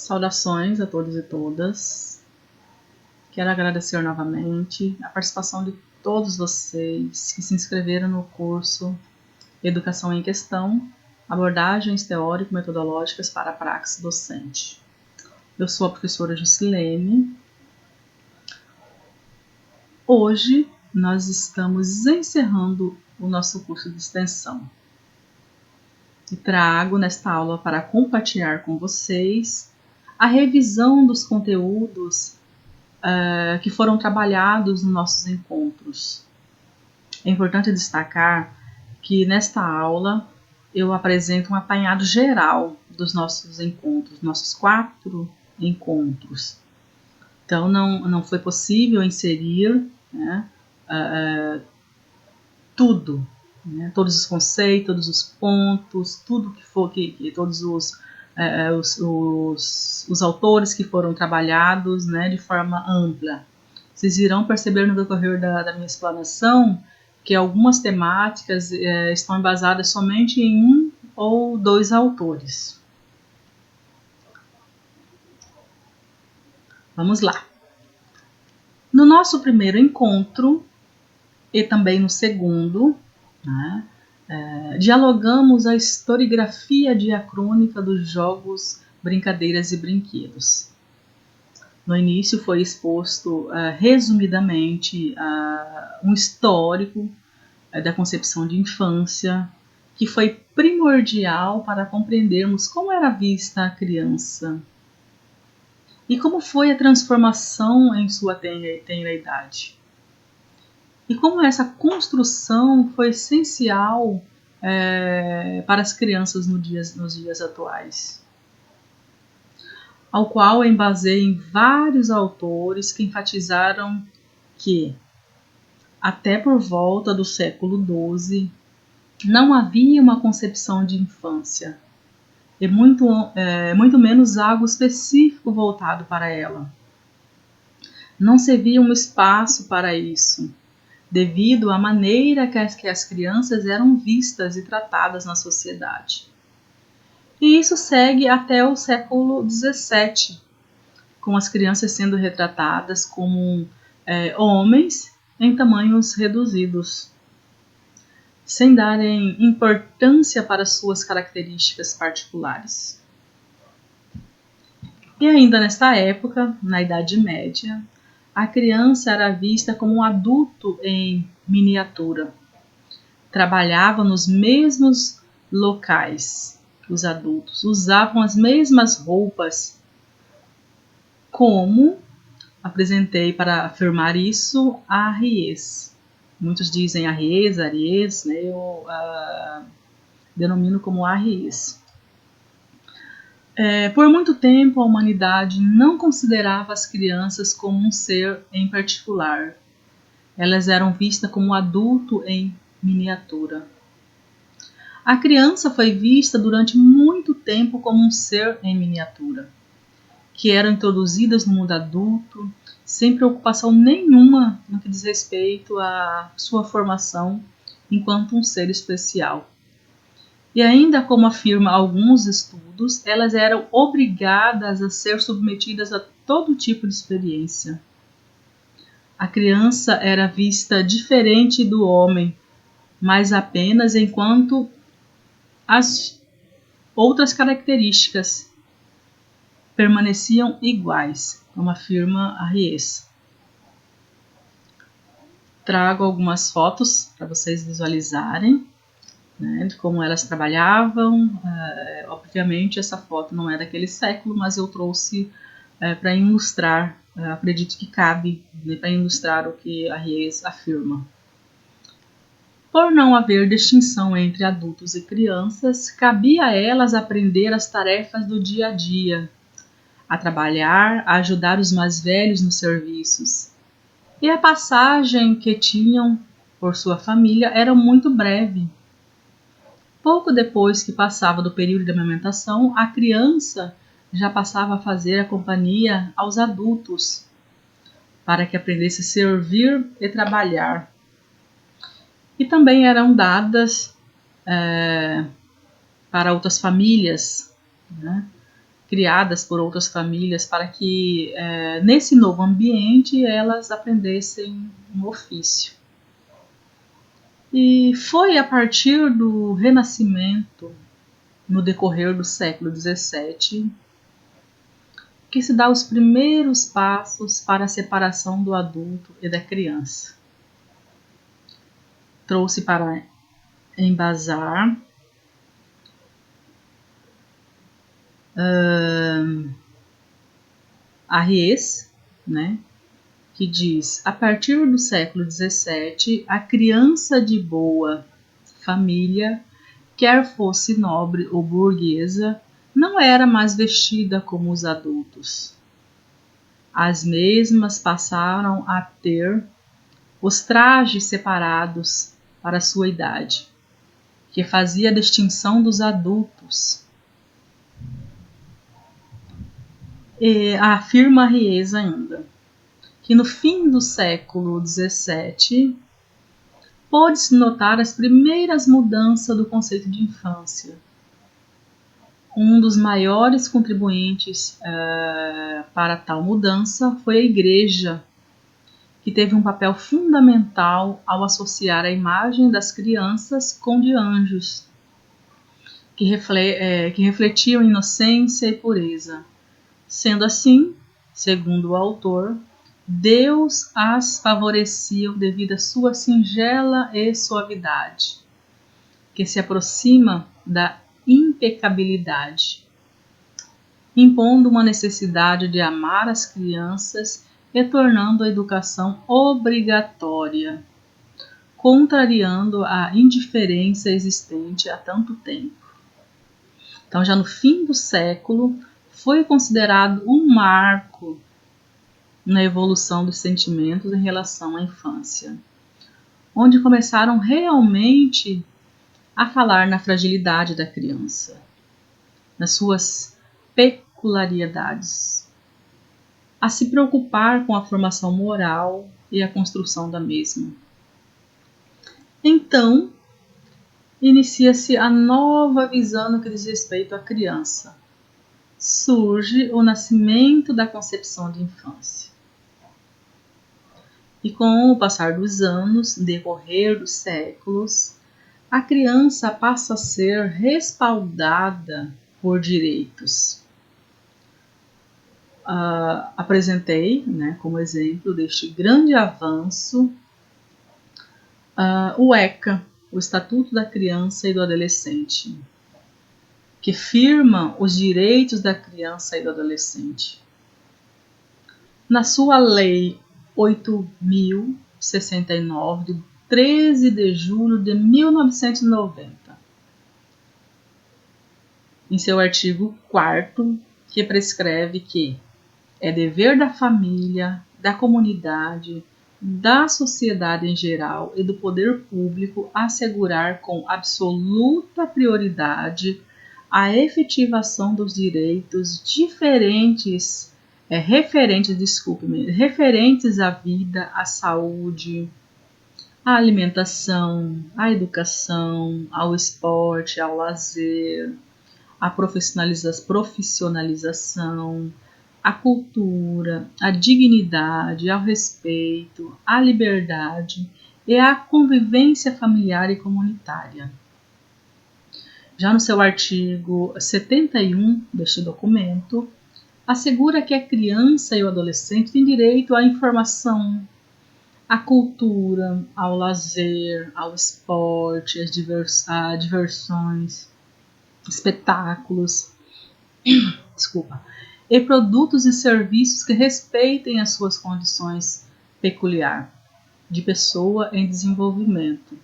Saudações a todos e todas. Quero agradecer novamente a participação de todos vocês que se inscreveram no curso Educação em Questão, Abordagens Teórico-Metodológicas para a Praxis Docente. Eu sou a professora Jusilene. Hoje nós estamos encerrando o nosso curso de extensão. E trago nesta aula para compartilhar com vocês a revisão dos conteúdos que foram trabalhados nos nossos encontros. É importante destacar que nesta aula eu apresento um apanhado geral dos nossos encontros, nossos 4 encontros. Então não foi possível inserir tudo, todos os conceitos, todos os pontos, tudo que for, todos os autores que foram trabalhados de forma ampla. Vocês irão perceber no decorrer da minha explanação que algumas temáticas estão embasadas somente em 1 ou 2 autores. Vamos lá. No nosso primeiro encontro, e também no segundo, dialogamos a historiografia diacrônica dos jogos, brincadeiras e brinquedos. No início foi exposto resumidamente um histórico da concepção de infância, que foi primordial para compreendermos como era vista a criança e como foi a transformação em sua tenra idade. E como essa construção foi essencial para as crianças nos dias atuais. Ao qual embasei em vários autores que enfatizaram que, até por volta do século XII, não havia uma concepção de infância, e muito menos algo específico voltado para ela. Não se via um espaço para isso, devido à maneira que as crianças eram vistas e tratadas na sociedade. E isso segue até o século XVII, com as crianças sendo retratadas como homens em tamanhos reduzidos, sem darem importância para suas características particulares. E ainda nesta época, na Idade Média, a criança era vista como um adulto em miniatura. Trabalhava nos mesmos locais que os adultos, usavam as mesmas roupas. Como apresentei para afirmar isso a Arries. Muitos dizem Arries, eu denomino como Arries. Por muito tempo, a humanidade não considerava as crianças como um ser em particular. Elas eram vistas como adulto em miniatura. A criança foi vista durante muito tempo como um ser em miniatura, que eram introduzidas no mundo adulto, sem preocupação nenhuma no que diz respeito à sua formação enquanto um ser especial. E ainda como afirma alguns estudos, elas eram obrigadas a ser submetidas a todo tipo de experiência. A criança era vista diferente do homem, mas apenas enquanto as outras características permaneciam iguais, como afirma Arries. Trago algumas fotos para vocês visualizarem de como elas trabalhavam. Obviamente essa foto não é daquele século, mas eu trouxe para ilustrar, acredito que cabe para ilustrar o que Arries afirma. Por não haver distinção entre adultos e crianças, cabia a elas aprender as tarefas do dia a dia, a trabalhar, a ajudar os mais velhos nos serviços. E a passagem que tinham por sua família era muito breve. Pouco depois que passava do período de amamentação, a criança já passava a fazer a companhia aos adultos, para que aprendesse a servir e trabalhar. E também eram dadas para outras famílias, criadas por outras famílias para que nesse novo ambiente elas aprendessem um ofício. E foi a partir do Renascimento, no decorrer do século XVII, que se dá os primeiros passos para a separação do adulto e da criança. Trouxe para embasar Arries, né, que diz: a partir do século XVII, a criança de boa família, quer fosse nobre ou burguesa, não era mais vestida como os adultos. As mesmas passaram a ter os trajes separados para sua idade, que fazia a distinção dos adultos. E afirma Ries ainda que no fim do século XVII pôde-se notar as primeiras mudanças do conceito de infância. Um dos maiores contribuintes para tal mudança foi a Igreja, que teve um papel fundamental ao associar a imagem das crianças com de anjos, que refletiam inocência e pureza. Sendo assim, segundo o autor, Deus as favorecia devido à sua singela e suavidade, que se aproxima da impecabilidade, impondo uma necessidade de amar as crianças e tornando a educação obrigatória, contrariando a indiferença existente há tanto tempo. Então, já no fim do século, foi considerado um marco na evolução dos sentimentos em relação à infância, onde começaram realmente a falar na fragilidade da criança, nas suas peculiaridades, a se preocupar com a formação moral e a construção da mesma. Então, inicia-se a nova visão no que diz respeito à criança. Surge o nascimento da concepção de infância. E com o passar dos anos, decorrer dos séculos, a criança passa a ser respaldada por direitos. Apresentei, né, como exemplo deste grande avanço, o ECA, o Estatuto da Criança e do Adolescente, que firma os direitos da criança e do adolescente. Na sua Lei 8.069, de 13 de julho de 1990, em seu artigo 4º, que prescreve que é dever da família, da comunidade, da sociedade em geral e do poder público assegurar com absoluta prioridade a efetivação dos direitos referentes à vida, à saúde, à alimentação, à educação, ao esporte, ao lazer, à profissionalização, à cultura, à dignidade, ao respeito, à liberdade e à convivência familiar e comunitária. Já no seu artigo 71 deste documento, assegura que a criança e o adolescente têm direito à informação, à cultura, ao lazer, ao esporte, às diversões, espetáculos, e produtos e serviços que respeitem as suas condições peculiares de pessoa em desenvolvimento.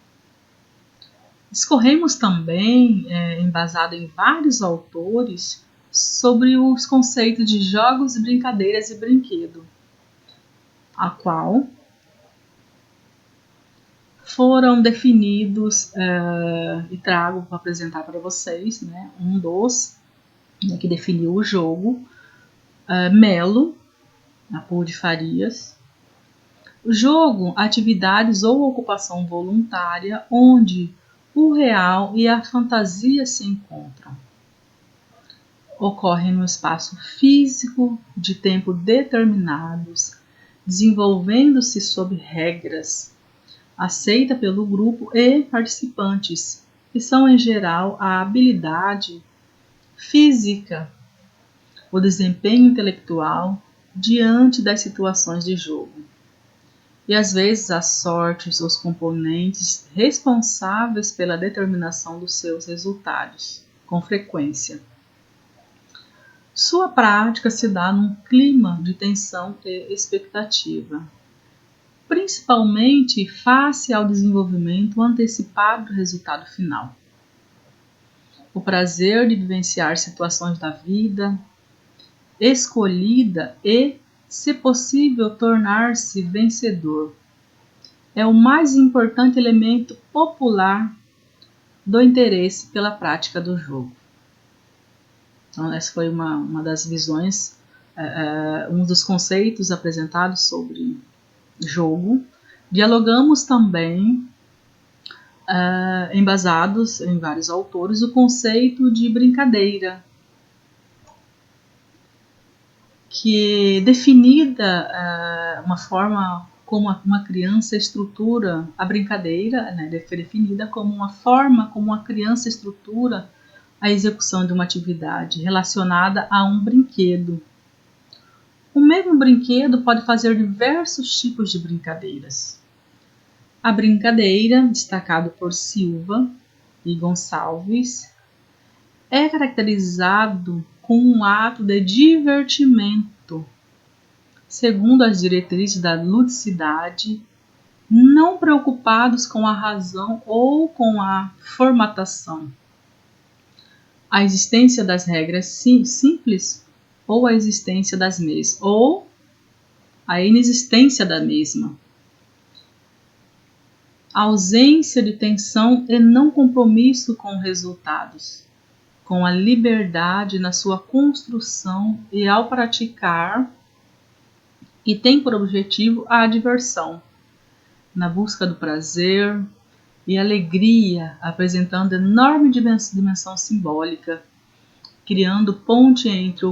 Discorremos também, embasado em vários autores, sobre os conceitos de jogos, brincadeiras e brinquedo, a qual foram definidos e trago para apresentar para vocês, né, um dos que definiu o jogo, Melo, Apolo de Farias. O jogo, atividades ou ocupação voluntária onde o real e a fantasia se encontram. ocorrem no espaço físico de tempo determinados, desenvolvendo-se sob regras aceita pelo grupo e participantes, que são em geral a habilidade física, o desempenho intelectual diante das situações de jogo. E às vezes as sortes, os componentes responsáveis pela determinação dos seus resultados, com frequência. Sua prática se dá num clima de tensão e expectativa, principalmente face ao desenvolvimento antecipado do resultado final. O prazer de vivenciar situações da vida escolhida e, se possível, tornar-se vencedor é o mais importante elemento popular do interesse pela prática do jogo. Então, essa foi uma das visões, um dos conceitos apresentados sobre jogo. Dialogamos também, embasados em vários autores, o conceito de brincadeira, que definida uma forma como uma criança estrutura a brincadeira, né, definida como uma forma como uma criança estrutura a execução de uma atividade relacionada a um brinquedo. O mesmo brinquedo pode fazer diversos tipos de brincadeiras. A brincadeira, destacado por Silva e Gonçalves, é caracterizado com um ato de divertimento, segundo as diretrizes da ludicidade, não preocupados com a razão ou com a formatação. A existência das regras simples ou a existência das mesmas, ou a inexistência da mesma. A ausência de tensão e não compromisso com resultados, com a liberdade na sua construção e ao praticar, e tem por objetivo a diversão, na busca do prazer e alegria, apresentando enorme dimensão simbólica, criando ponte entre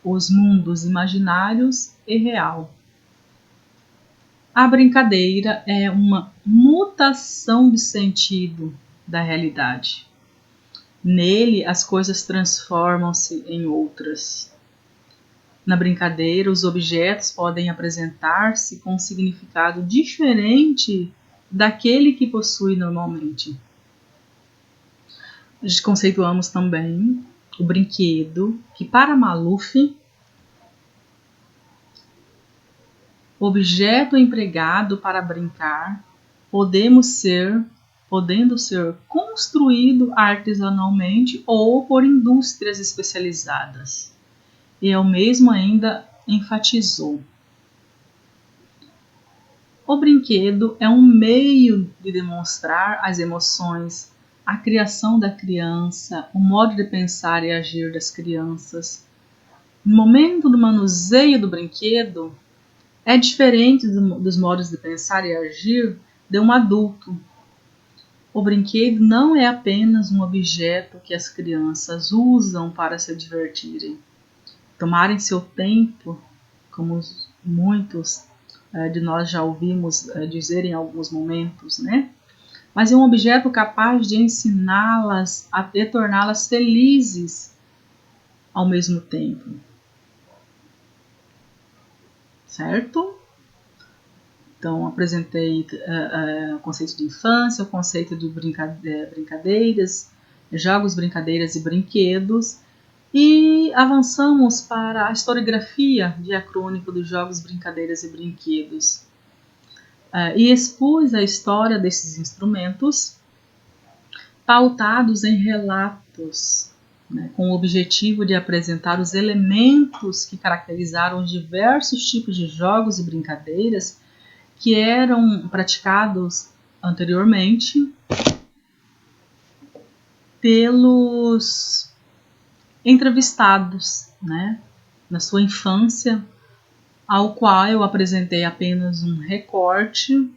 os mundos imaginários e real. A brincadeira é uma mutação de sentido da realidade. Nele, as coisas transformam-se em outras. Na brincadeira, os objetos podem apresentar-se com um significado diferente daquele que possui normalmente. Conceituamos também o brinquedo, que para Maluf, objeto empregado para brincar, podendo ser construído artesanalmente ou por indústrias especializadas. E o mesmo ainda enfatizou. O brinquedo é um meio de demonstrar as emoções, a criação da criança, o modo de pensar e agir das crianças. No momento do manuseio do brinquedo, é diferente dos modos de pensar e agir de um adulto. O brinquedo não é apenas um objeto que as crianças usam para se divertirem, tomarem seu tempo, como muitos de nós já ouvimos dizer em alguns momentos, né? Mas é um objeto capaz de ensiná-las e torná-las felizes ao mesmo tempo. Certo? Então, apresentei o conceito de infância, o conceito de brincadeiras, jogos, brincadeiras e brinquedos, e avançamos para a historiografia diacrônica dos jogos, brincadeiras e brinquedos. E expus a história desses instrumentos, pautados em relatos, né, com o objetivo de apresentar os elementos que caracterizaram os diversos tipos de jogos e brincadeiras que eram praticados anteriormente pelos entrevistados, né, na sua infância, ao qual eu apresentei apenas um recorte,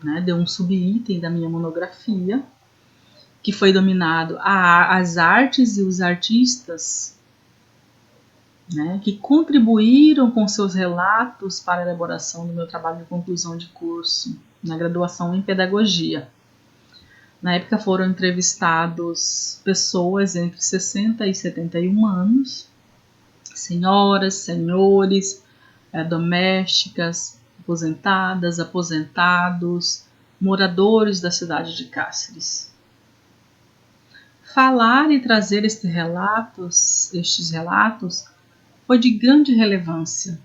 né, de um subitem da minha monografia, que foi dominado as artes e os artistas né, que contribuíram com seus relatos para a elaboração do meu trabalho de conclusão de curso na graduação em pedagogia. Na época foram entrevistados pessoas entre 60 e 71 anos, senhoras, senhores, domésticas, aposentadas, aposentados, moradores da cidade de Cáceres. Falar e trazer estes relatos foi de grande relevância,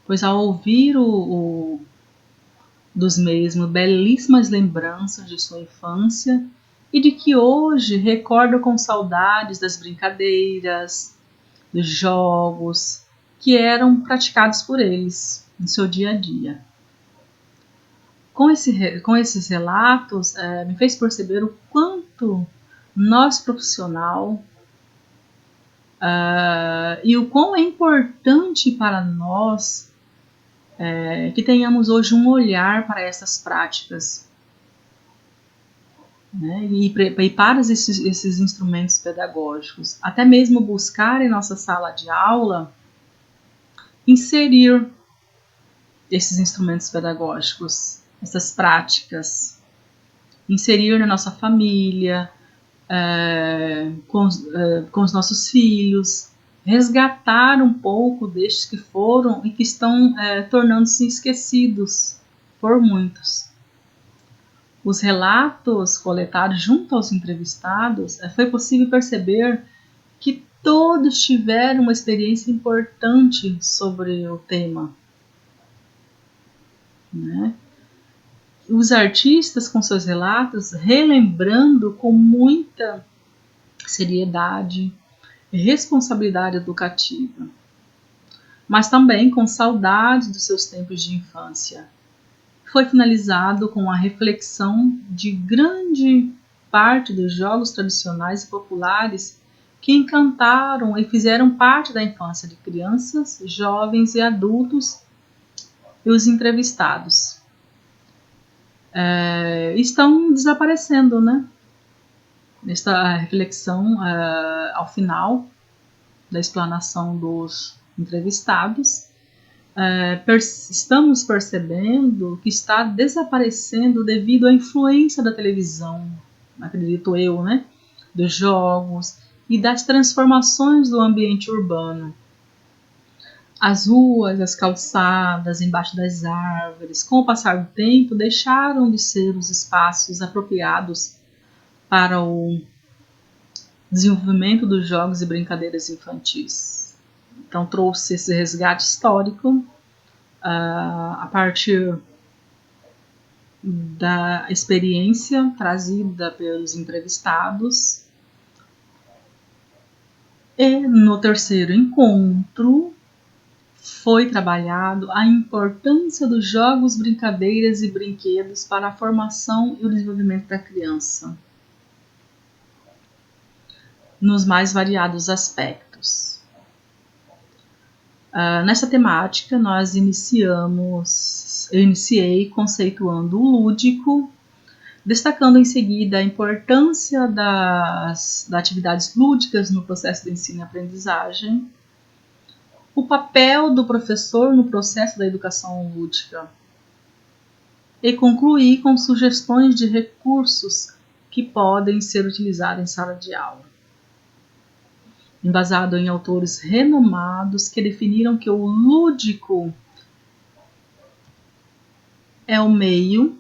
pois ao ouvir dos mesmos belíssimas lembranças de sua infância e de que hoje recordo com saudades das brincadeiras, dos jogos que eram praticados por eles no seu dia a dia. Com esses relatos, me fez perceber o quanto nós profissional e o quão é importante para nós que tenhamos hoje um olhar para essas práticas, né? E para esses instrumentos pedagógicos, até mesmo buscar em nossa sala de aula inserir esses instrumentos pedagógicos, essas práticas, inserir na nossa família, com os nossos filhos, resgatar um pouco destes que foram e que estão tornando-se esquecidos por muitos. Os relatos coletados junto aos entrevistados, foi possível perceber que todos tiveram uma experiência importante sobre o tema, né? Os artistas com seus relatos relembrando com muita seriedade e responsabilidade educativa, mas também com saudade dos seus tempos de infância. Foi finalizado com a reflexão de grande parte dos jogos tradicionais e populares que encantaram e fizeram parte da infância de crianças, jovens e adultos, e os entrevistados estão desaparecendo, né? Nesta reflexão, ao final da explanação dos entrevistados, estamos percebendo que está desaparecendo devido à influência da televisão, acredito eu, né? Dos jogos e das transformações do ambiente urbano. As ruas, as calçadas, embaixo das árvores, com o passar do tempo, deixaram de ser os espaços apropriados para o desenvolvimento dos jogos e brincadeiras infantis. Então trouxe esse resgate histórico a partir da experiência trazida pelos entrevistados. E no terceiro encontro foi trabalhado a importância dos jogos, brincadeiras e brinquedos para a formação e o desenvolvimento da criança, nos mais variados aspectos. Nessa temática, eu iniciei conceituando o lúdico, destacando em seguida a importância das atividades lúdicas no processo de ensino e aprendizagem, o papel do professor no processo da educação lúdica, e concluí com sugestões de recursos que podem ser utilizados em sala de aula, embasado em autores renomados que definiram que o lúdico é o meio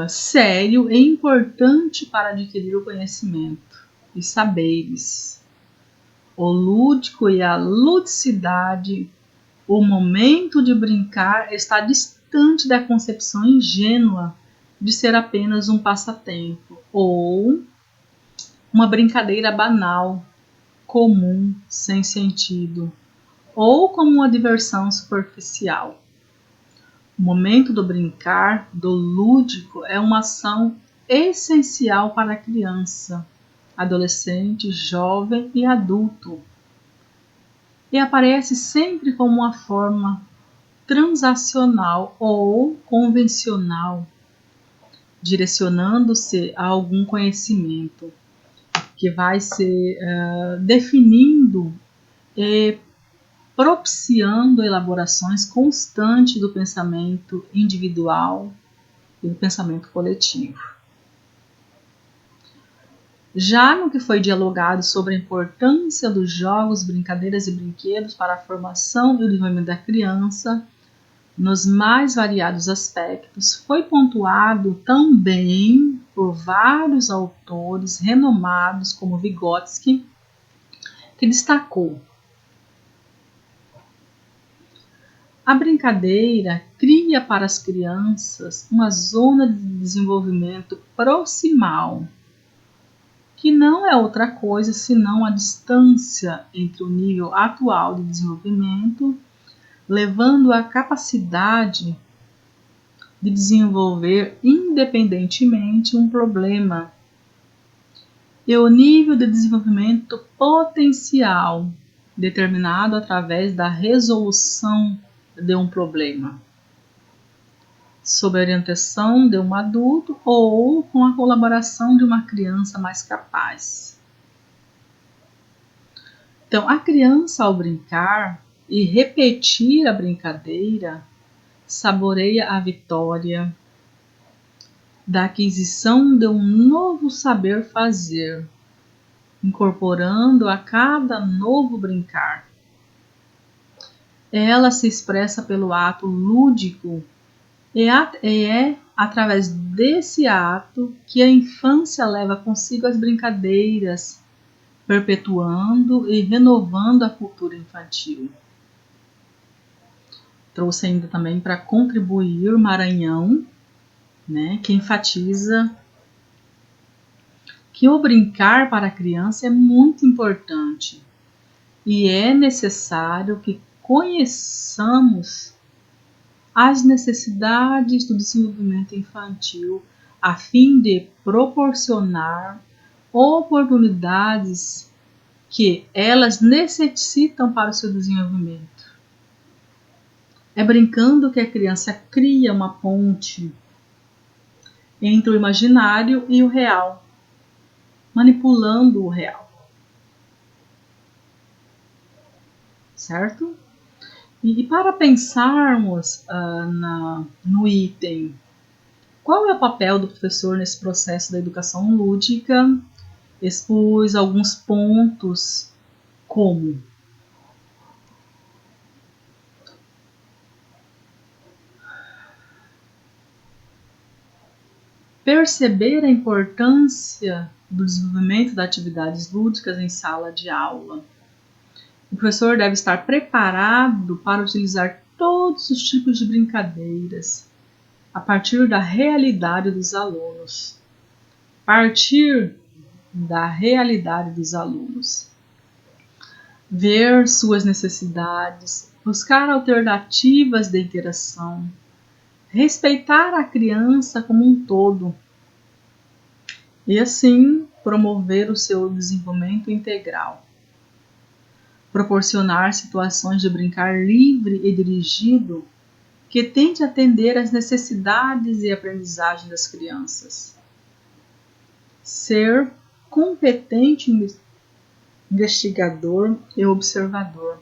sério e importante para adquirir o conhecimento e saberes. O lúdico e a ludicidade, o momento de brincar, está distante da concepção ingênua de ser apenas um passatempo ou uma brincadeira banal, comum, sem sentido, ou como uma diversão superficial. O momento do brincar, do lúdico, é uma ação essencial para a criança, adolescente, jovem e adulto. E aparece sempre como uma forma transacional ou convencional, direcionando-se a algum conhecimento, que vai ser definindo e propiciando elaborações constantes do pensamento individual e do pensamento coletivo. Já no que foi dialogado sobre a importância dos jogos, brincadeiras e brinquedos para a formação e o desenvolvimento da criança, nos mais variados aspectos, foi pontuado também por vários autores renomados, como Vygotsky, que destacou: a brincadeira cria para as crianças uma zona de desenvolvimento proximal, que não é outra coisa senão a distância entre o nível atual de desenvolvimento, levando à capacidade de desenvolver independentemente um problema, e o nível de desenvolvimento potencial, determinado através da resolução de um problema, sob a orientação de um adulto ou com a colaboração de uma criança mais capaz. Então, a criança, ao brincar e repetir a brincadeira, saboreia a vitória da aquisição de um novo saber fazer, incorporando a cada novo brincar. Ela se expressa pelo ato lúdico e é através desse ato que a infância leva consigo as brincadeiras, perpetuando e renovando a cultura infantil. Trouxe ainda também para contribuir Maranhão, que enfatiza que o brincar para a criança é muito importante e é necessário que conheçamos as necessidades do desenvolvimento infantil a fim de proporcionar oportunidades que elas necessitam para o seu desenvolvimento. É brincando que a criança cria uma ponte entre o imaginário e o real, manipulando o real. Certo? E para pensarmos no item, qual é o papel do professor nesse processo da educação lúdica, expus alguns pontos como: perceber a importância do desenvolvimento de atividades lúdicas em sala de aula. O professor deve estar preparado para utilizar todos os tipos de brincadeiras a partir da realidade dos alunos. Ver suas necessidades, buscar alternativas de interação, respeitar a criança como um todo e assim promover o seu desenvolvimento integral. Proporcionar situações de brincar livre e dirigido que tente atender às necessidades e aprendizagem das crianças. Ser competente investigador e observador.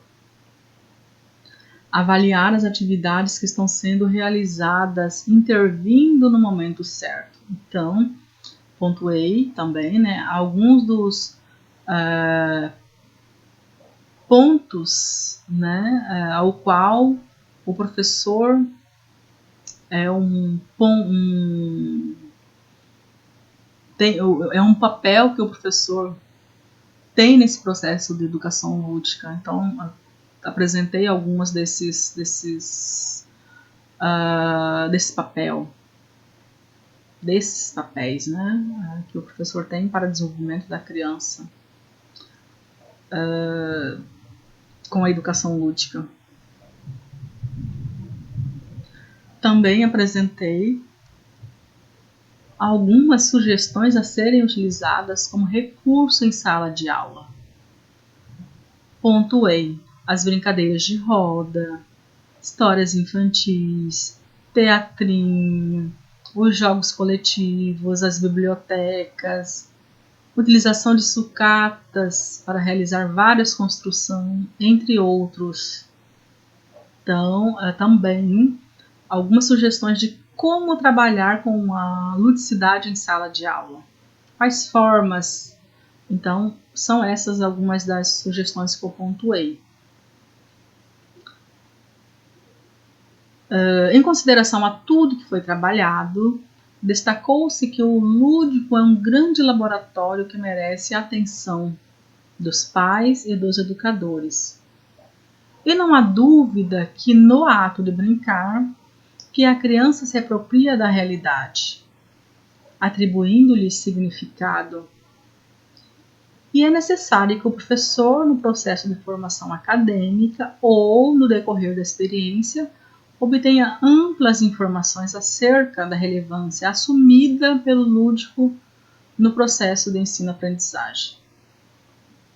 Avaliar as atividades que estão sendo realizadas, intervindo no momento certo. Então, pontuei também, alguns dos pontos, ao qual o professor é um papel que o professor tem nesse processo de educação lúdica. Então, apresentei algumas desses papéis, que o professor tem para o desenvolvimento da criança com a educação lúdica. Também apresentei algumas sugestões a serem utilizadas como recurso em sala de aula. Pontuei as brincadeiras de roda, histórias infantis, teatrinho, os jogos coletivos, as bibliotecas, utilização de sucatas para realizar várias construções, entre outros. Então, também algumas sugestões de como trabalhar com a ludicidade em sala de aula. Quais formas? Então, são essas algumas das sugestões que eu pontuei. Em consideração a tudo que foi trabalhado, destacou-se que o lúdico é um grande laboratório que merece a atenção dos pais e dos educadores. E não há dúvida que no ato de brincar, que a criança se apropria da realidade, atribuindo-lhe significado. E é necessário que o professor, no processo de formação acadêmica ou no decorrer da experiência, obtenha amplas informações acerca da relevância assumida pelo lúdico no processo de ensino-aprendizagem.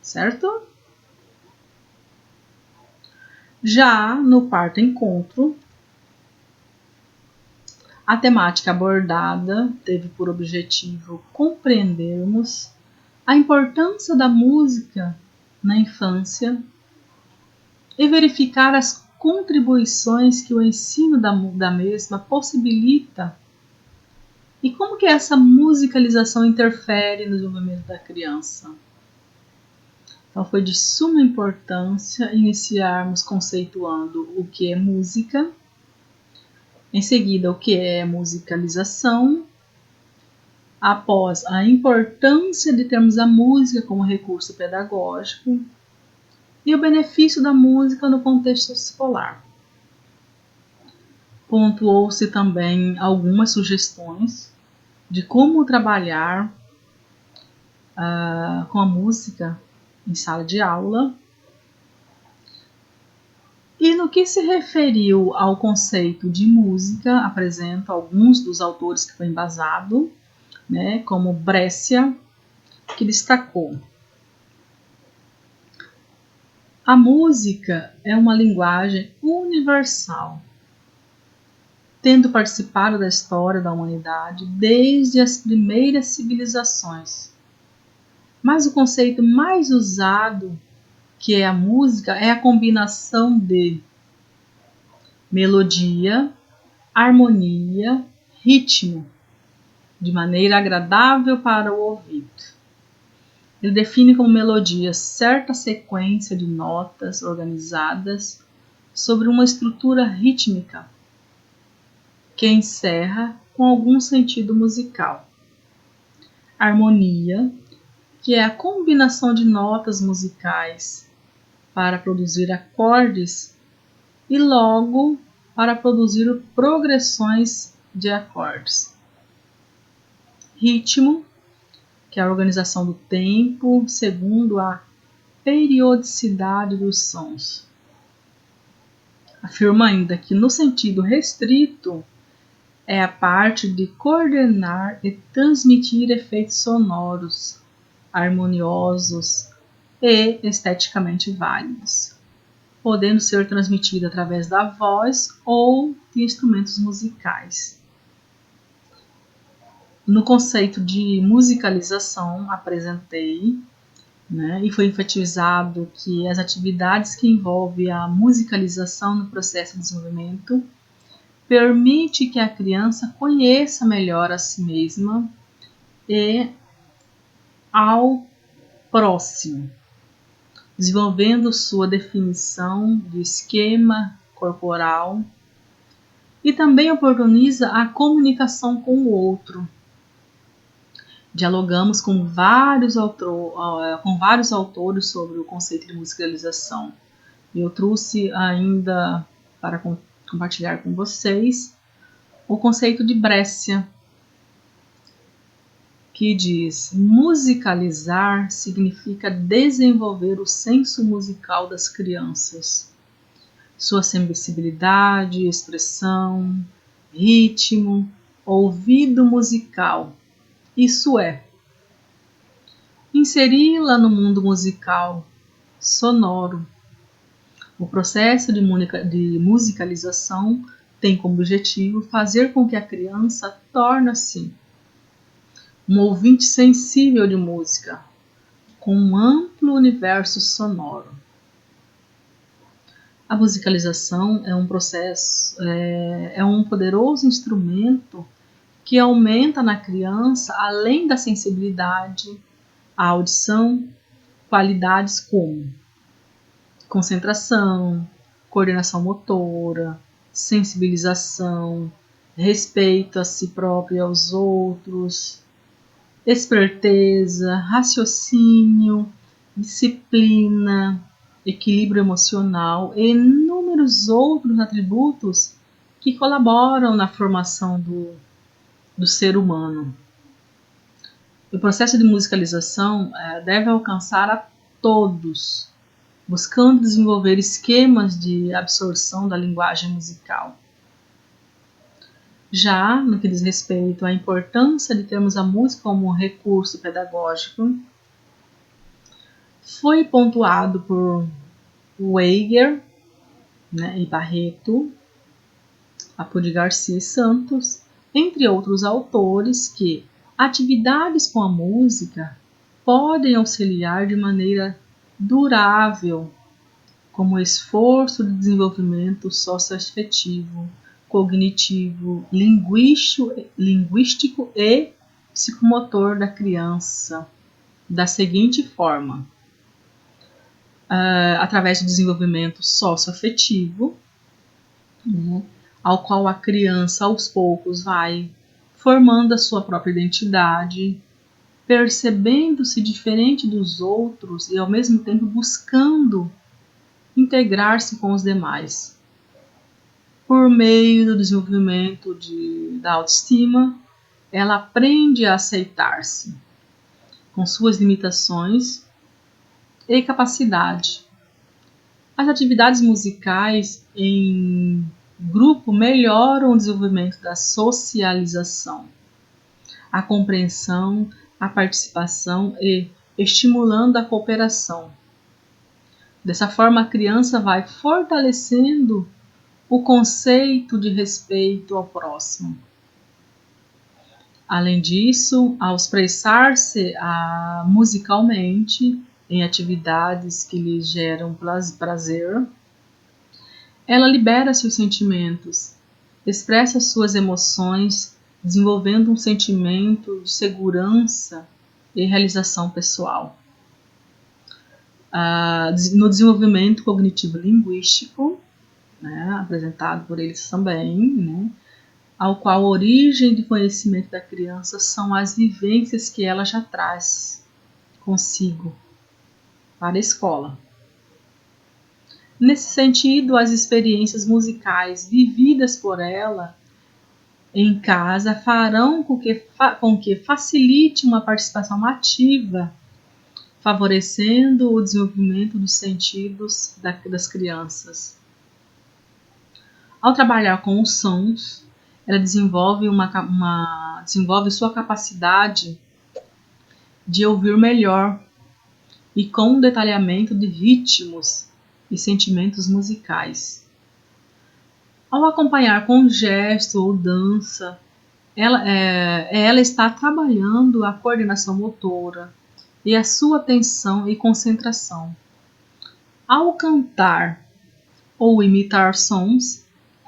Certo? Já no quarto encontro, a temática abordada teve por objetivo compreendermos a importância da música na infância e verificar as contribuições que o ensino da mesma possibilita e como que essa musicalização interfere no desenvolvimento da criança. Então foi de suma importância iniciarmos conceituando o que é música, em seguida o que é musicalização, após a importância de termos a música como recurso pedagógico e o benefício da música no contexto escolar. Pontuou-se também algumas sugestões de como trabalhar com a música em sala de aula. E no que se referiu ao conceito de música, apresento alguns dos autores que foi embasado, como Brescia, que destacou: a música é uma linguagem universal, tendo participado da história da humanidade desde as primeiras civilizações. Mas o conceito mais usado, que é a música, é a combinação de melodia, harmonia, ritmo, de maneira agradável para o ouvido. Ele define como melodia certa sequência de notas organizadas sobre uma estrutura rítmica, que encerra com algum sentido musical. Harmonia, que é a combinação de notas musicais para produzir acordes e logo para produzir progressões de acordes. Ritmo, que é a organização do tempo segundo a periodicidade dos sons. Afirma ainda que, no sentido restrito, é a parte de coordenar e transmitir efeitos sonoros, harmoniosos e esteticamente válidos, podendo ser transmitida através da voz ou de instrumentos musicais. No conceito de musicalização, apresentei, e foi enfatizado que as atividades que envolvem a musicalização no processo de desenvolvimento permite que a criança conheça melhor a si mesma e ao próximo, desenvolvendo sua definição de esquema corporal e também oportuniza a comunicação com o outro. Dialogamos com vários autores sobre o conceito de musicalização. Eu trouxe ainda para compartilhar com vocês o conceito de Brescia, que diz: musicalizar significa desenvolver o senso musical das crianças, sua sensibilidade, expressão, ritmo, ouvido musical. Isso é, inseri-la no mundo musical, sonoro. O processo de musicalização tem como objetivo fazer com que a criança torne-se um ouvinte sensível de música, com um amplo universo sonoro. A musicalização é um processo, é um poderoso instrumento que aumenta na criança, além da sensibilidade, a audição, qualidades como concentração, coordenação motora, sensibilização, respeito a si próprio e aos outros, esperteza, raciocínio, disciplina, equilíbrio emocional e inúmeros outros atributos que colaboram na formação do ser humano. O processo de musicalização deve alcançar a todos, buscando desenvolver esquemas de absorção da linguagem musical. Já no que diz respeito à importância de termos a música como um recurso pedagógico, foi pontuado por Weiger, e Barreto, Apodi Garcia e Santos, entre outros autores, que atividades com a música podem auxiliar de maneira durável como esforço de desenvolvimento socioafetivo, cognitivo, linguístico e psicomotor da criança, da seguinte forma: através do desenvolvimento socioafetivo, ao qual a criança aos poucos vai formando a sua própria identidade, percebendo-se diferente dos outros e ao mesmo tempo buscando integrar-se com os demais. Por meio do desenvolvimento da autoestima, ela aprende a aceitar-se com suas limitações e capacidade. As atividades musicais em grupo melhoram o desenvolvimento da socialização, a compreensão, a participação e estimulando a cooperação. Dessa forma, a criança vai fortalecendo o conceito de respeito ao próximo. Além disso, ao expressar-se musicalmente em atividades que lhe geram prazer, ela libera seus sentimentos, expressa suas emoções, desenvolvendo um sentimento de segurança e realização pessoal. No desenvolvimento cognitivo-linguístico, apresentado por eles também, ao qual a origem do conhecimento da criança são as vivências que ela já traz consigo para a escola. Nesse sentido, as experiências musicais vividas por ela em casa farão com que facilite uma participação ativa, favorecendo o desenvolvimento dos sentidos das crianças. Ao trabalhar com os sons, ela desenvolve sua capacidade de ouvir melhor e com um detalhamento de ritmos e sentimentos musicais. Ao acompanhar com gesto ou dança, ela está trabalhando a coordenação motora e a sua atenção e concentração. Ao cantar ou imitar sons,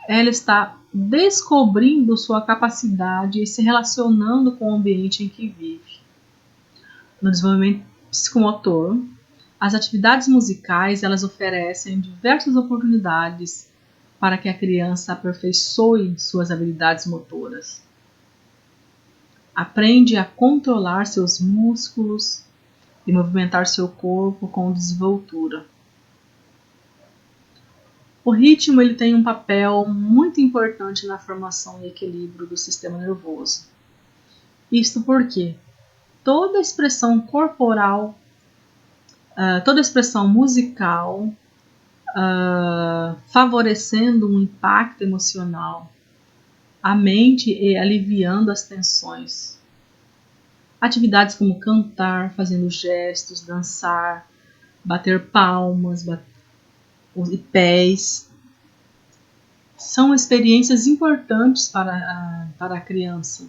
ela está descobrindo sua capacidade e se relacionando com o ambiente em que vive. No desenvolvimento psicomotor, as atividades musicais elas oferecem diversas oportunidades para que a criança aperfeiçoe suas habilidades motoras. Aprende a controlar seus músculos e movimentar seu corpo com desenvoltura. O ritmo ele tem um papel muito importante na formação e equilíbrio do sistema nervoso. Isto porque toda expressão corporal, toda expressão musical, favorecendo um impacto emocional, a mente e aliviando as tensões. Atividades como cantar, fazendo gestos, dançar, bater palmas, e pés, são experiências importantes para a criança.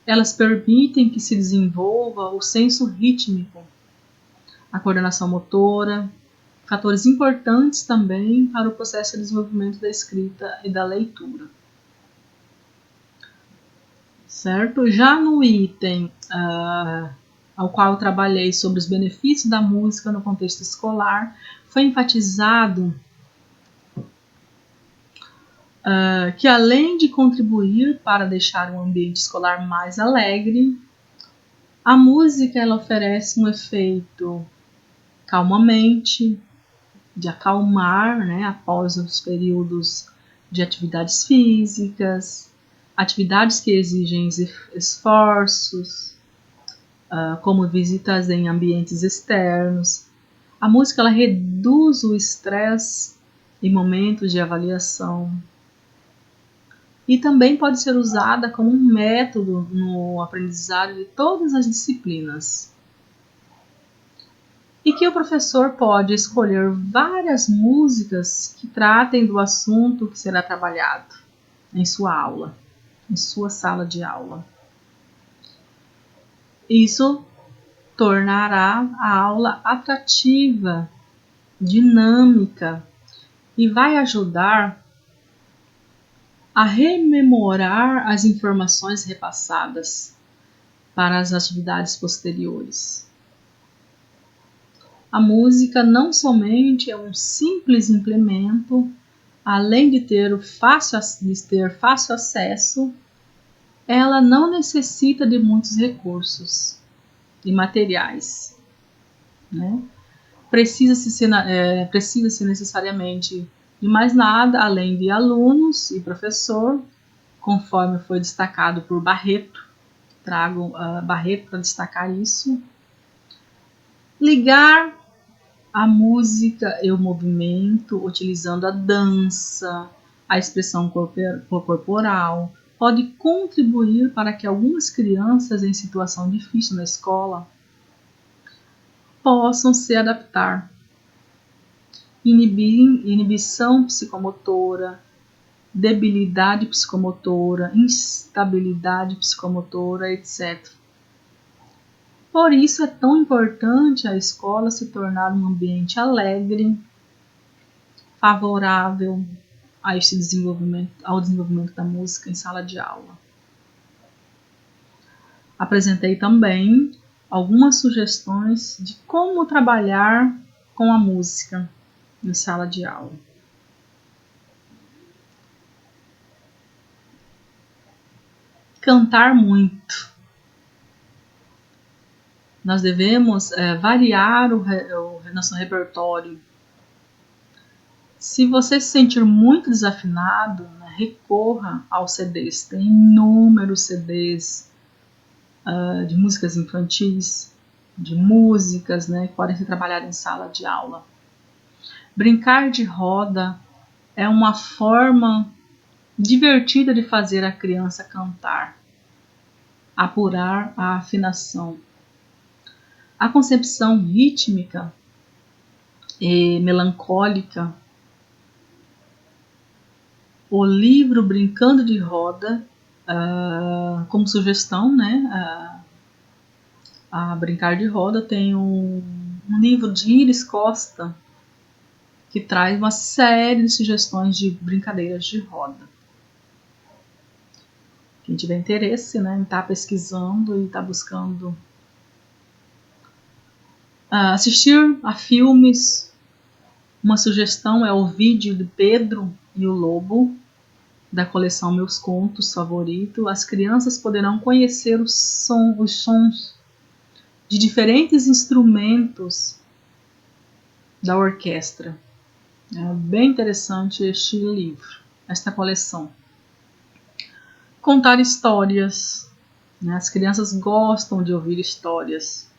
Elas permitem que se desenvolva o senso rítmico, a coordenação motora, fatores importantes também para o processo de desenvolvimento da escrita e da leitura. Certo? Já no item ao qual eu trabalhei sobre os benefícios da música no contexto escolar, foi enfatizado que além de contribuir para deixar o ambiente escolar mais alegre, a música ela oferece um efeito calmamente, de acalmar, né, após os períodos de atividades físicas, atividades que exigem esforços, como visitas em ambientes externos. A música ela reduz o estresse em momentos de avaliação e também pode ser usada como um método no aprendizado de todas as disciplinas. E que o professor pode escolher várias músicas que tratem do assunto que será trabalhado em sua aula, em sua sala de aula. Isso tornará a aula atrativa, dinâmica e vai ajudar a rememorar as informações repassadas para as atividades posteriores. A música não somente é um simples implemento, além de ter fácil acesso, ela não necessita de muitos recursos e materiais, né? Precisa-se necessariamente de mais nada, além de alunos e professor, conforme foi destacado por Barreto. Trago Barreto para destacar isso. Ligar a música e o movimento, utilizando a dança, a expressão corporal, pode contribuir para que algumas crianças em situação difícil na escola possam se adaptar. Inibição psicomotora, debilidade psicomotora, instabilidade psicomotora, etc. Por isso é tão importante a escola se tornar um ambiente alegre, favorável a esse ao desenvolvimento da música em sala de aula. Apresentei também algumas sugestões de como trabalhar com a música em sala de aula. Cantar muito. Nós devemos variar o nosso repertório. Se você se sentir muito desafinado, né, recorra aos CDs. Tem inúmeros CDs de músicas infantis, de músicas, né, que podem ser trabalhadas em sala de aula. Brincar de roda é uma forma divertida de fazer a criança cantar, apurar a afinação. A concepção rítmica e melancólica, o livro Brincando de Roda, como sugestão, né? A Brincar de Roda tem um livro de Iris Costa que traz uma série de sugestões de brincadeiras de roda. Quem tiver interesse, né, em estar pesquisando e estar buscando assistir a filmes, uma sugestão é o vídeo de Pedro e o Lobo, da coleção Meus Contos Favorito. As crianças poderão conhecer os sons de diferentes instrumentos da orquestra. É bem interessante este livro, esta coleção. Contar histórias, né? As crianças gostam de ouvir histórias,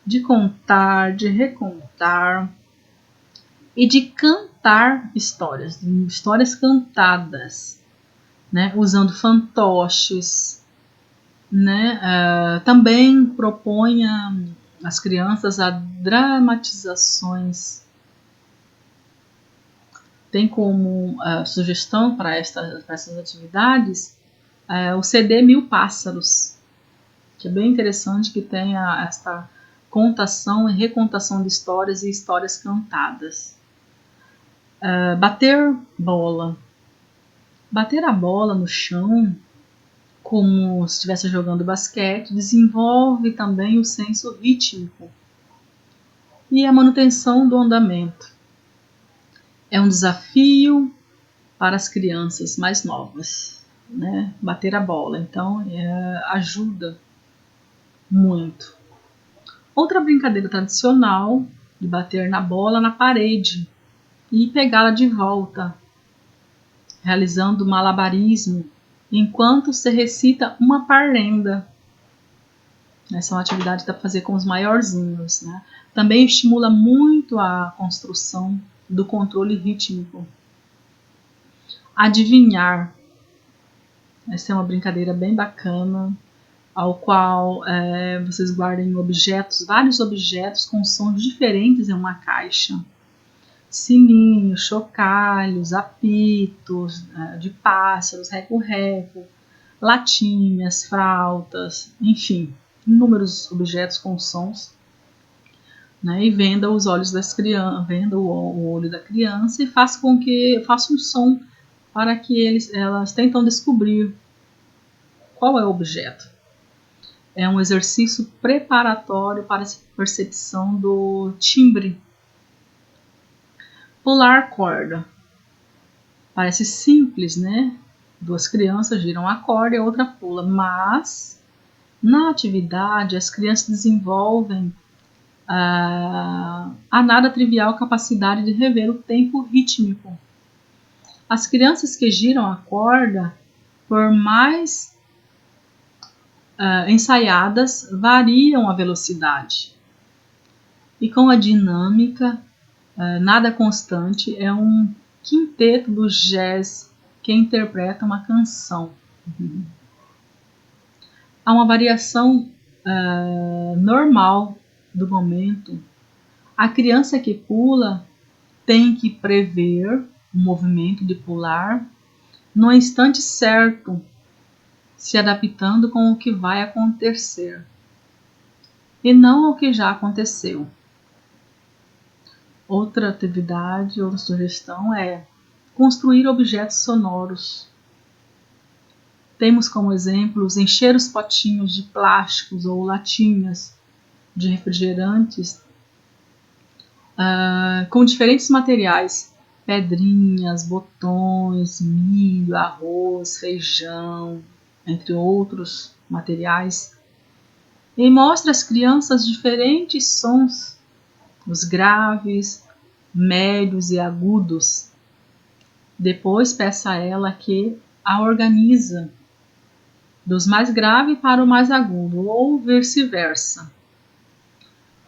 de contar, de recontar e de cantar histórias cantadas, né? Usando fantoches, né? Também propõe às crianças a dramatizações. Tem como sugestão para essas atividades o CD Mil Pássaros, que é bem interessante, que tem esta contação e recontação de histórias e histórias cantadas. Bater bola. Bater a bola no chão, como se estivesse jogando basquete, desenvolve também o senso rítmico e a manutenção do andamento. É um desafio para as crianças mais novas, né? Bater a bola, então ajuda muito. Outra brincadeira tradicional de bater na bola na parede e pegá-la de volta, realizando malabarismo enquanto se recita uma parlenda. Essa é uma atividade que dá para fazer com os maiorzinhos, né? Também estimula muito a construção do controle rítmico. Adivinhar. Essa é uma brincadeira bem bacana, ao qual vocês guardem objetos, vários objetos com sons diferentes em uma caixa. Sininhos, chocalhos, apitos de pássaros, reco-reco, latinhas, flautas, enfim, inúmeros objetos com sons, né? E venda os olhos das crianças, venda o olho da criança e faça um som para que elas tentam descobrir qual é o objeto. É um exercício preparatório para a percepção do timbre. Pular corda. Parece simples, né? Duas crianças giram a corda e a outra pula, mas na atividade as crianças desenvolvem a nada trivial capacidade de rever o tempo rítmico. As crianças que giram a corda, por mais ensaiadas, variam a velocidade. E com a dinâmica nada constante, é um quinteto do jazz que interpreta uma canção. Há uma variação normal do momento. A criança que pula tem que prever o movimento de pular no instante certo, se adaptando com o que vai acontecer e não ao que já aconteceu. Outra atividade, outra sugestão é construir objetos sonoros. Temos como exemplos encher os potinhos de plásticos ou latinhas de refrigerantes com diferentes materiais, pedrinhas, botões, milho, arroz, feijão, entre outros materiais, e mostra às crianças diferentes sons, os graves, médios e agudos. Depois peça a ela que a organiza dos mais graves para o mais agudo, ou vice-versa.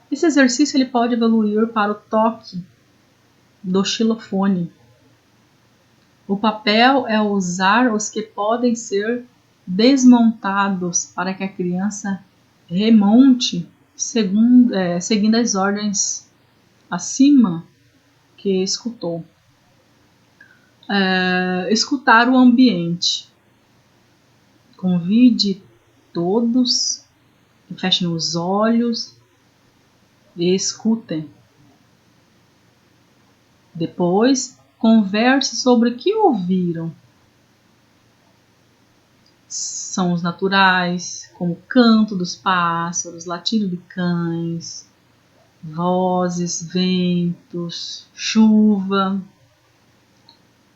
Esse exercício ele pode evoluir para o toque do xilofone. O papel é usar os que podem ser desmontados para que a criança remonte seguindo as ordens acima que escutou. Escutar o ambiente. Convide todos que fechem os olhos e escutem. Depois, converse sobre o que ouviram. Sons naturais, como o canto dos pássaros, latido de cães, vozes, ventos, chuva,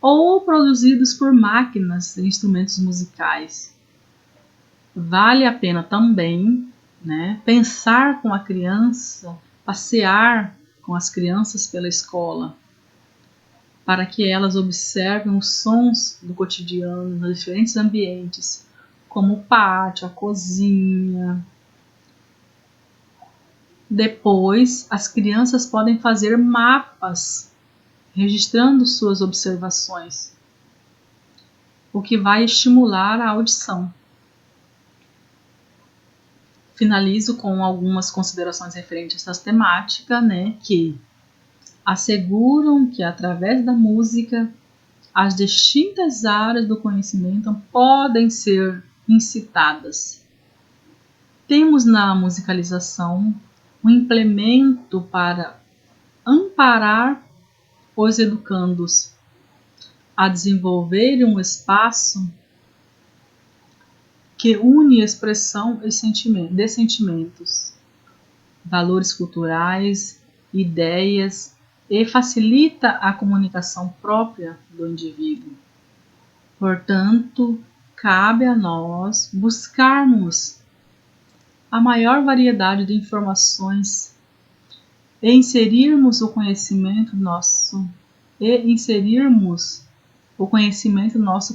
ou produzidos por máquinas e instrumentos musicais. Vale a pena também, né, pensar com a criança, passear com as crianças pela escola, para que elas observem os sons do cotidiano nos diferentes ambientes, como o pátio, a cozinha. Depois, as crianças podem fazer mapas, registrando suas observações, o que vai estimular a audição. Finalizo com algumas considerações referentes a essa temática, né, que asseguram que, através da música, as distintas áreas do conhecimento podem ser incitadas. Temos na musicalização um implemento para amparar os educandos a desenvolver um espaço que une expressão de sentimentos, valores culturais, ideias e facilita a comunicação própria do indivíduo. Portanto, cabe a nós buscarmos a maior variedade de informações e inserirmos o conhecimento nosso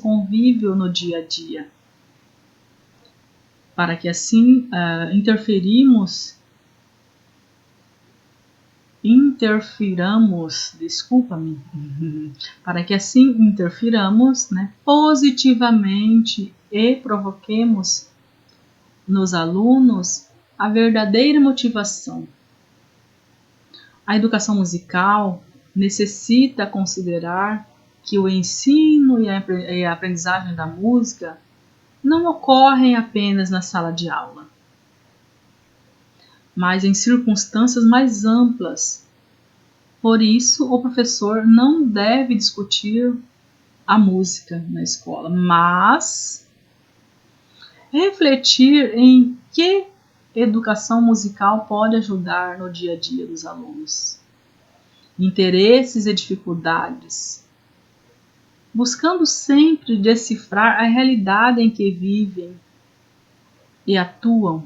convívio no dia a dia, para que assim interfiramos, positivamente e provoquemos nos alunos a verdadeira motivação. A educação musical necessita considerar que o ensino e a aprendizagem da música não ocorrem apenas na sala de aula, mas em circunstâncias mais amplas. Por isso, o professor não deve discutir a música na escola, mas refletir em que educação musical pode ajudar no dia a dia dos alunos, interesses e dificuldades, buscando sempre decifrar a realidade em que vivem e atuam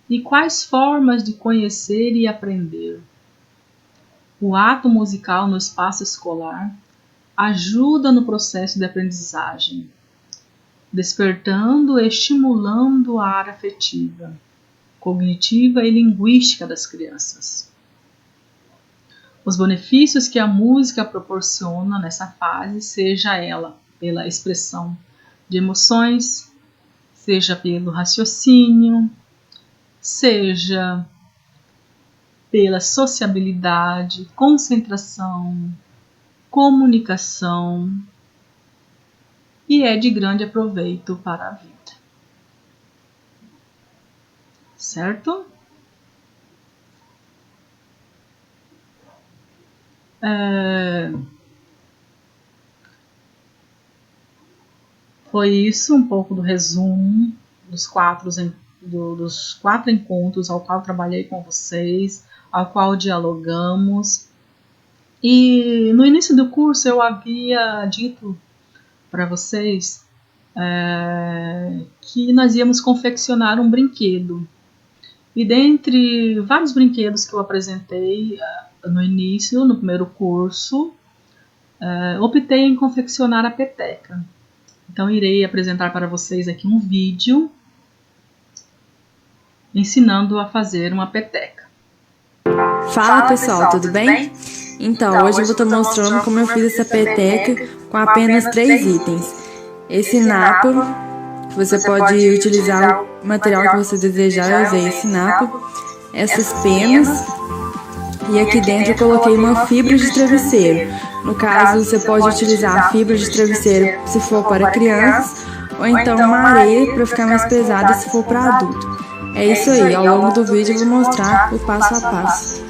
e quais formas de conhecer e aprender. O ato musical no espaço escolar ajuda no processo de aprendizagem, despertando e estimulando a área afetiva, cognitiva e linguística das crianças. Os benefícios que a música proporciona nessa fase, seja ela pela expressão de emoções, seja pelo raciocínio, seja pela sociabilidade, concentração, comunicação, e é de grande aproveito para a vida. Certo? Foi isso um pouco do resumo dos quatro encontros ao qual trabalhei com vocês, ao qual dialogamos. E no início do curso eu havia dito para vocês que nós íamos confeccionar um brinquedo. E dentre vários brinquedos que eu apresentei no início, no primeiro curso, optei em confeccionar a peteca. Então irei apresentar para vocês aqui um vídeo ensinando a fazer uma peteca. Fala pessoal, tudo bem? Então, hoje eu vou estar mostrando como eu fiz essa peteca com apenas 3 itens. Esse napo, que você pode utilizar o material que você desejar, eu usei esse napo, essas penas, e aqui dentro eu coloquei uma fibra de travesseiro. No caso, você pode utilizar a fibra de travesseiro se for para crianças, ou então uma areia para ficar mais pesada se for para adulto. É isso aí, ao longo do vídeo eu vou mostrar o passo a passo.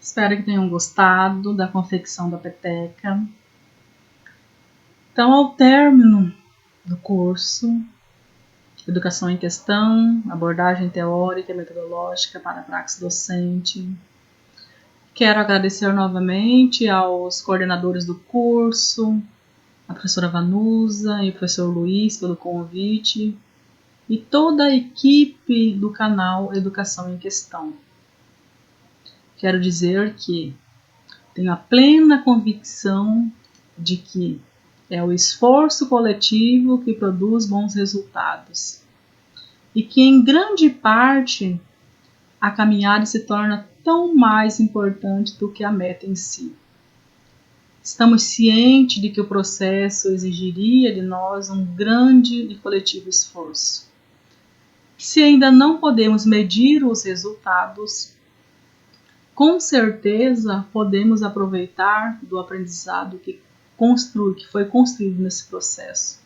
Espero que tenham gostado da confecção da peteca. Então, ao término do curso, Educação em Questão, abordagem teórica e metodológica para a praxe docente, quero agradecer novamente aos coordenadores do curso, a professora Vanusa e o professor Luiz pelo convite, e toda a equipe do canal Educação em Questão. Quero dizer que tenho a plena convicção de que é o esforço coletivo que produz bons resultados e que, em grande parte, a caminhada se torna tão mais importante do que a meta em si. Estamos cientes de que o processo exigiria de nós um grande e coletivo esforço. Se ainda não podemos medir os resultados, com certeza podemos aproveitar do aprendizado que foi construído nesse processo.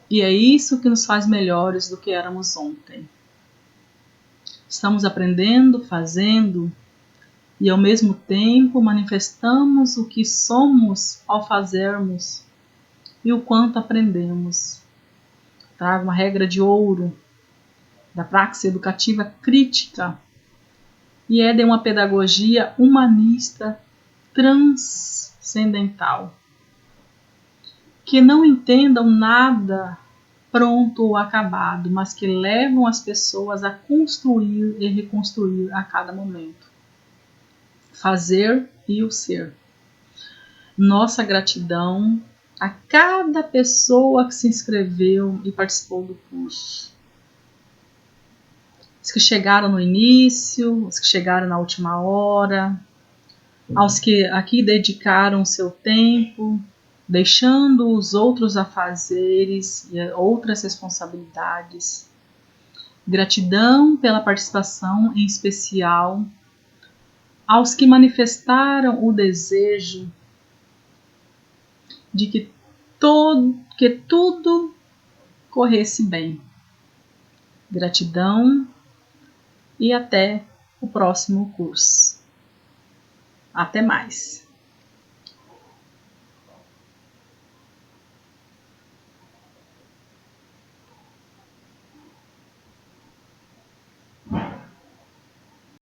E é isso que nos faz melhores do que éramos ontem. Estamos aprendendo, fazendo, e ao mesmo tempo manifestamos o que somos ao fazermos e o quanto aprendemos. Trago uma regra de ouro da praxe educativa crítica, e é de uma pedagogia humanista transcendental, que não entendam nada pronto ou acabado, mas que levam as pessoas a construir e reconstruir a cada momento. Fazer e o ser. Nossa gratidão a cada pessoa que se inscreveu e participou do curso. Os que chegaram no início, os que chegaram na última hora, aos que aqui dedicaram seu tempo, deixando os outros afazeres e outras responsabilidades. Gratidão pela participação, em especial aos que manifestaram o desejo de que tudo corresse bem. Gratidão e até o próximo curso. Até mais!